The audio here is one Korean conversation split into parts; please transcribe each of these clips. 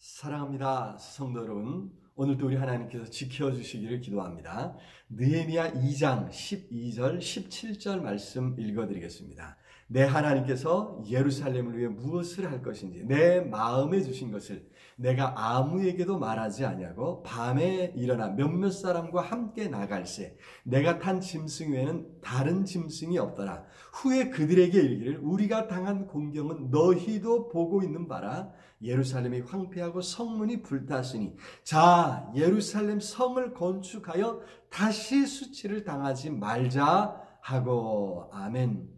사랑합니다. 성도 여러분, 오늘도 우리 하나님께서 지켜주시기를 기도합니다. 느헤미야 2장 12절 17절 말씀 읽어드리겠습니다. 내 하나님께서 예루살렘을 위해 무엇을 할 것인지 내 마음에 주신 것을 내가 아무에게도 말하지 아니하고 밤에 일어나 몇몇 사람과 함께 나갈새 내가 탄 짐승 외에는 다른 짐승이 없더라. 후에 그들에게 이르기를 우리가 당한 공경은 너희도 보고 있는 바라. 예루살렘이 황폐하고 성문이 불탔으니 자 예루살렘 성을 건축하여 다시 수치를 당하지 말자 하고. 아멘.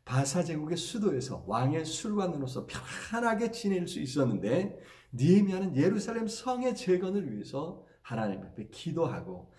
바사 제국의 수도에서 왕의 술관으로서 편안하게 지낼 수 있었는데 느헤미야는 예루살렘 성의 재건을 위해서 하나님 앞에 기도하고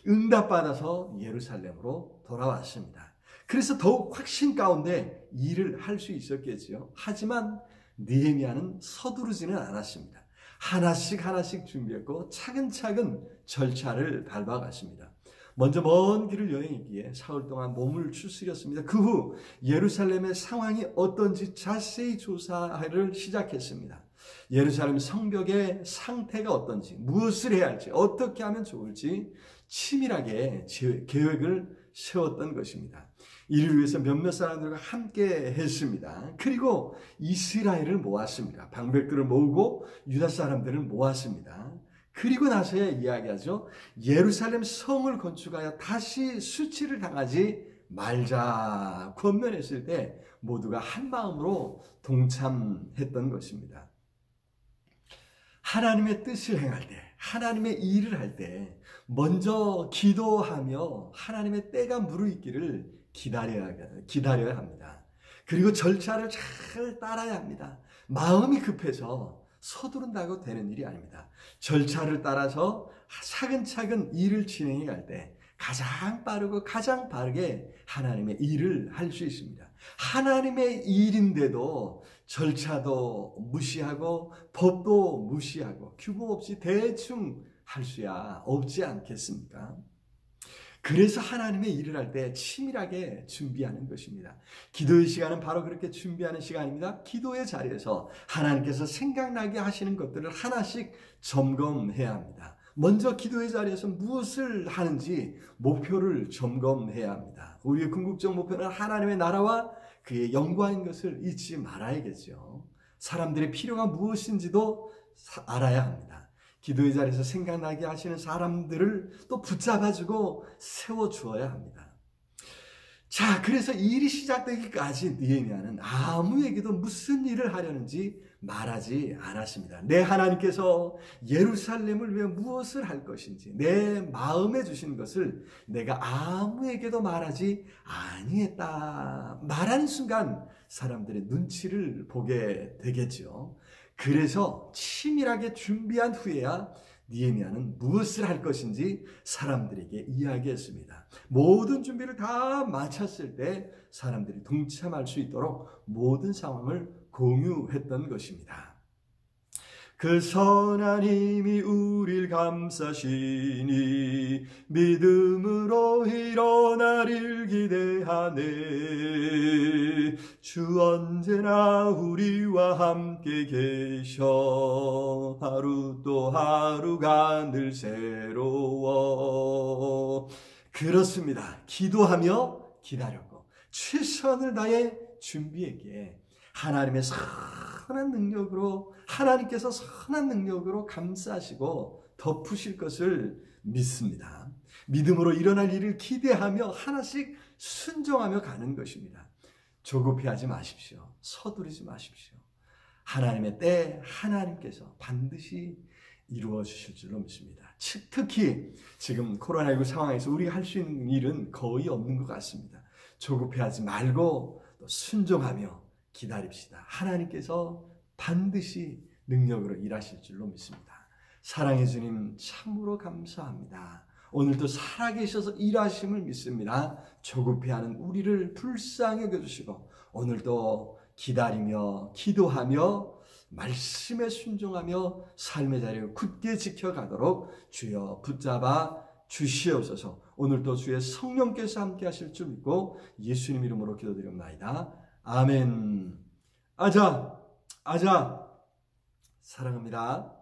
응답받아서 예루살렘으로 돌아왔습니다. 그래서 더욱 확신 가운데 일을 할 수 있었겠지요. 하지만 느헤미야는 서두르지는 않았습니다. 하나씩 준비했고 차근차근 절차를 밟아갔습니다. 먼저 먼 길을 여행했기에 사흘 동안 몸을 추스렸습니다. 그 후 예루살렘의 상황이 어떤지 자세히 조사를 시작했습니다. 예루살렘 성벽의 상태가 어떤지, 무엇을 해야 할지, 어떻게 하면 좋을지 치밀하게 계획을 세웠던 것입니다. 이를 위해서 몇몇 사람들과 함께 했습니다. 그리고 이스라엘을 모았습니다. 방백들을 모으고 유다 사람들을 모았습니다. 그리고 나서야 이야기하죠. 예루살렘 성을 건축하여 다시 수치를 당하지 말자 권면했을 때 모두가 한 마음으로 동참했던 것입니다. 하나님의 뜻을 행할 때, 하나님의 일을 할 때 먼저 기도하며 하나님의 때가 무르익기를 기다려야 합니다. 그리고 절차를 잘 따라야 합니다. 마음이 급해서 서두른다고 되는 일이 아닙니다. 절차를 따라서 차근차근 일을 진행해 갈 때 가장 빠르고 가장 바르게 하나님의 일을 할 수 있습니다. 하나님의 일인데도 절차도 무시하고 법도 무시하고 규모 없이 대충 할 수야 없지 않겠습니까? 그래서 하나님의 일을 할 때 치밀하게 준비하는 것입니다. 기도의 시간은 바로 그렇게 준비하는 시간입니다. 기도의 자리에서 하나님께서 생각나게 하시는 것들을 하나씩 점검해야 합니다. 먼저 기도의 자리에서 무엇을 하는지 목표를 점검해야 합니다. 우리의 궁극적 목표는 하나님의 나라와 그의 영광인 것을 잊지 말아야겠죠. 사람들의 필요가 무엇인지도 알아야 합니다. 기도의 자리에서 생각나게 하시는 사람들을 또 붙잡아주고 세워주어야 합니다. 자, 그래서 일이 시작되기까지 느헤미야는 아무에게도 무슨 일을 하려는지 말하지 않았습니다. 내 하나님께서 예루살렘을 위해 무엇을 할 것인지 내 마음에 주신 것을 내가 아무에게도 말하지 아니했다. 말하는 순간 사람들의 눈치를 보게 되겠죠. 그래서 치밀하게 준비한 후에야 느헤미야는 무엇을 할 것인지 사람들에게 이야기했습니다. 모든 준비를 다 마쳤을 때 사람들이 동참할 수 있도록 모든 상황을 공유했던 것입니다. 그 선한 힘이 우릴 감싸시니 믿음으로 일어나릴 기대하네. 주 언제나 우리와 함께 계셔 하루 또 하루가 늘 새로워. 그렇습니다. 기도하며 기다렸고 최선을 다해 준비했기에 하나님의 선한 능력으로 하나님께서 선한 능력으로 감싸시고 덮으실 것을 믿습니다. 믿음으로 일어날 일을 기대하며 하나씩 순종하며 가는 것입니다. 조급해하지 마십시오. 서두르지 마십시오. 하나님의 때 하나님께서 반드시 이루어 주실 줄로 믿습니다. 특히 지금 코로나19 상황에서 우리가 할 수 있는 일은 거의 없는 것 같습니다. 조급해하지 말고 또 순종하며 기다립시다. 하나님께서 반드시 능력으로 일하실 줄로 믿습니다. 사랑의 주님 참으로 감사합니다. 오늘도 살아계셔서 일하심을 믿습니다. 조급해하는 우리를 불쌍히 여겨주시고 오늘도 기다리며 기도하며 말씀에 순종하며 삶의 자리를 굳게 지켜가도록 주여 붙잡아 주시옵소서. 오늘도 주의 성령께서 함께 하실 줄 믿고 예수님 이름으로 기도드립니다. 아멘. 아자 사랑합니다.